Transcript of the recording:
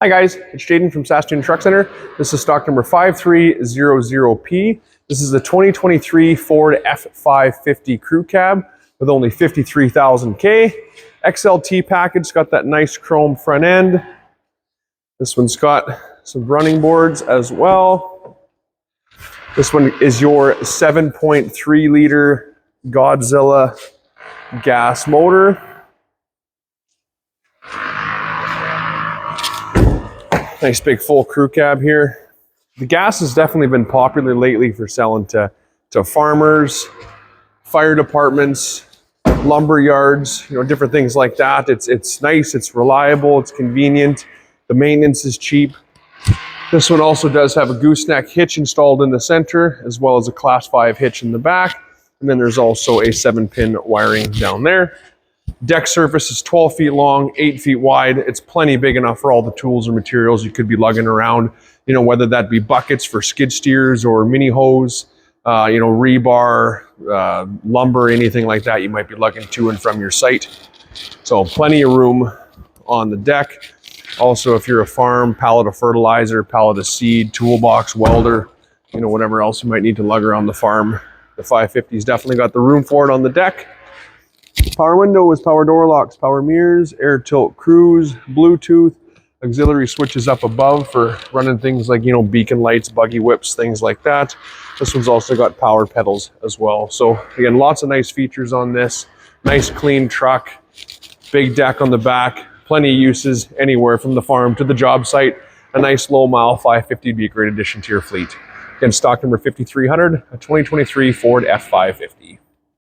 Hi guys, it's Jaden from Saskatoon Truck Center. This is stock number 5300P. This is the 2023 Ford F-550 crew cab with only 53,000 K. XLT package, got that nice chrome front end. This one's got some running boards as well. This one is your 7.3 liter Godzilla gas motor. Nice big full crew cab here. The gas has definitely been popular lately for selling to farmers, fire departments, lumber yards, different things like that. It's nice, it's reliable, it's convenient. The maintenance is cheap. This one also does have a gooseneck hitch installed in the center, as well as a class 5 hitch in the back. And then there's also a 7-pin wiring down there. Deck surface is 12 feet long, 8 feet wide. It's plenty big enough for all the tools or materials you could be lugging around, whether that be buckets for skid steers or mini hose, rebar, lumber, anything like that you might be lugging to and from your site. So plenty of room on the deck. Also, if you're a farm, pallet of fertilizer, pallet of seed, toolbox, welder, whatever else you might need to lug around the farm, the 550's definitely got the room for it on the deck. Power windows, power door locks, power mirrors, air tilt cruise, Bluetooth, auxiliary switches up above for running things like, beacon lights, buggy whips, things like that. This one's also got power pedals as well. So again, lots of nice features on this. Nice clean truck, big deck on the back, plenty of uses anywhere from the farm to the job site. A nice low mile 550 would be a great addition to your fleet. Again, stock number 5300, a 2023 Ford F-550.